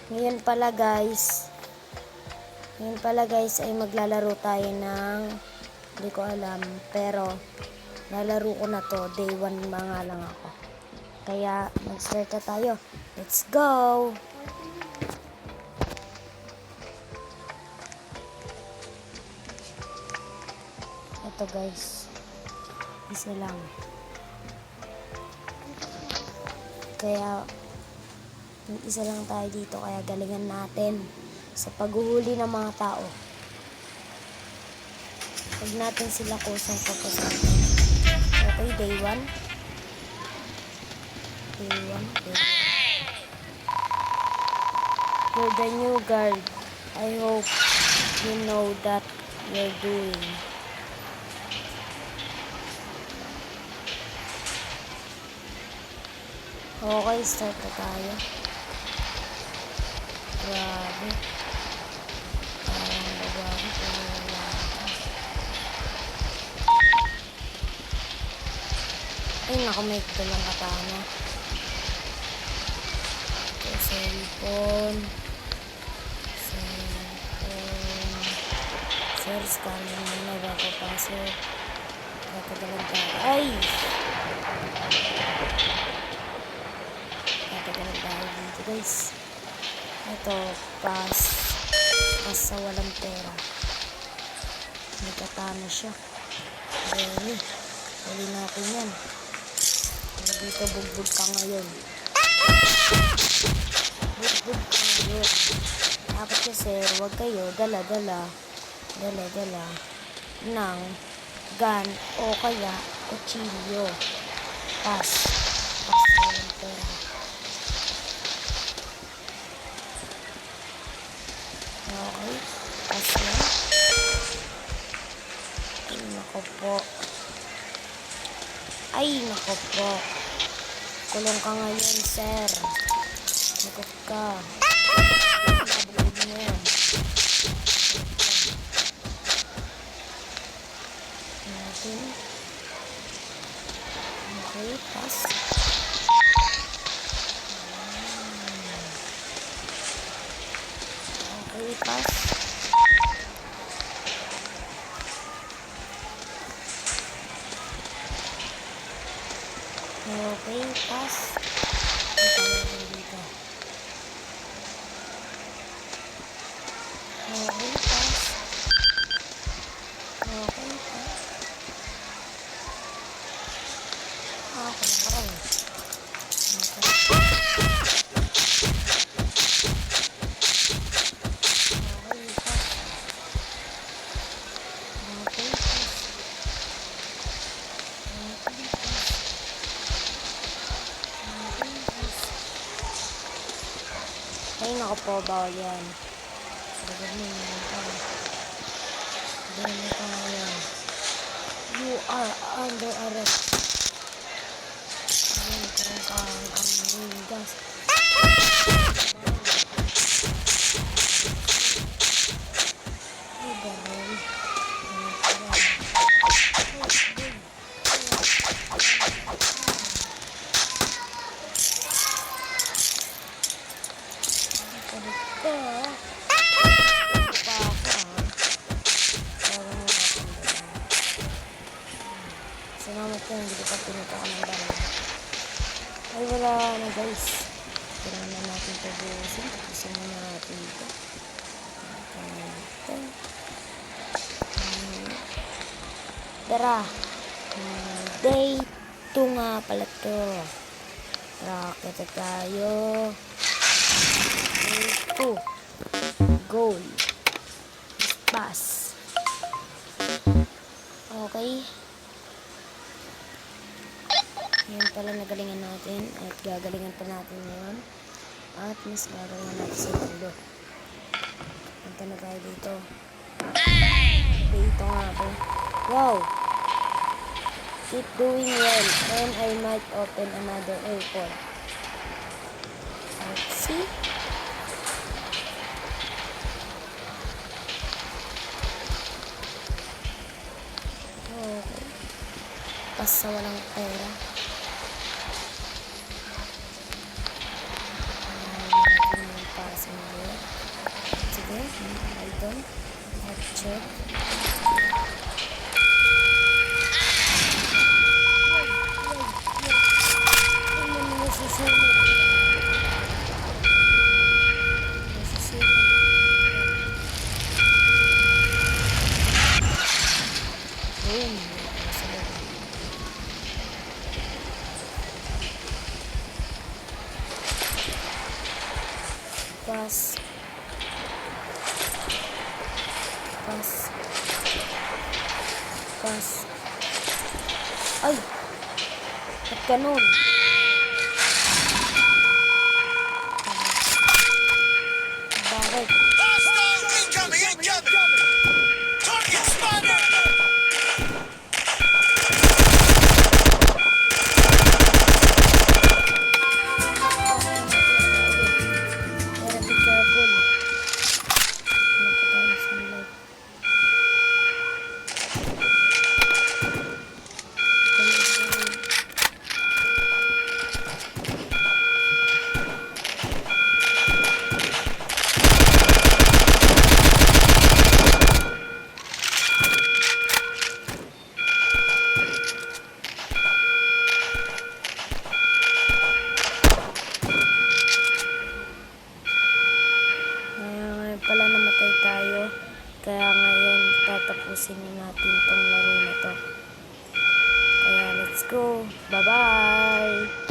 Ngayon pala guys ay maglalaro tayo ng, hindi ko alam, pero lalaro ko na to, day 1 mga lang ako. Kaya mag-start na tayo. Let's go! Ito guys, isa lang. Kaya isa lang tayo dito, kaya galingan natin sa paghuhuli ng mga tao. Huwag natin sila kusang papasan. Okay, day 1. Day 1. You're the new guard. I hope you know that you're doing. Okay, start na tayo. Grabe. Parang babae pero lalaki. Ay, naku, may lang katana. Okay, cellphone. Sir, scanning muna bago pasok. Tatagalan tayo. Ay! Tatagalan tayo dito guys. Ito, pass sa walang pera. May katana siya. Dali. Huli natin yan. Dito, bugbog ka ngayon. Bugbog ka ngayon. Dapat kasi, huwag kayo dala-dala ng gun o kaya kutsilyo. Pass sa walang pera. Okay, pass yan. Ay, nako po. Ay, nako po. Kulong ka ngayon, sir. Nagod ka. Nabulog mo yan. Natin. Okay, pass. Okay, pass. Okay, pass. Ito natin dito. Okay, pass. Okay, pass. Kulang ka rin. Ay, naku po, bawal yan. Ganun ka ngayon. You are under arrest. Ganun ka ngayon, guys. Ay, ganun. Salamat po, hindi ko pa pinuto ka ng baril. Ay, wala na guys. Kailangan na natin tabusin. Kasi muna natin ito. Tara. Day 2 nga pala ito. Rocket na tayo. Day 2. Goal. Pass. Okay. Ngayon pala nagalingan natin at gagalingan pa natin ngayon at mas gagalingan natin sa dulo. Punta na tayo dito. Dito nga ako. Wow! Keep doing well and I might open another airport. Let's see. Okay. Pas sa walang pera. Pass doon. Let's check. Ano mo nasusunod? Nasusunod. Boom. Nasusunod. Pas. Pas. Pas. Ay! Ba't ganun? Bakit? Hostile incoming! Incoming! Target spotted! Gotta be careful. Ano pa tayo sa light? Ngayon pala namatay tayo. Kaya ngayon tatapusin na natin tong laro na to. Kaya let's go. Bye-bye!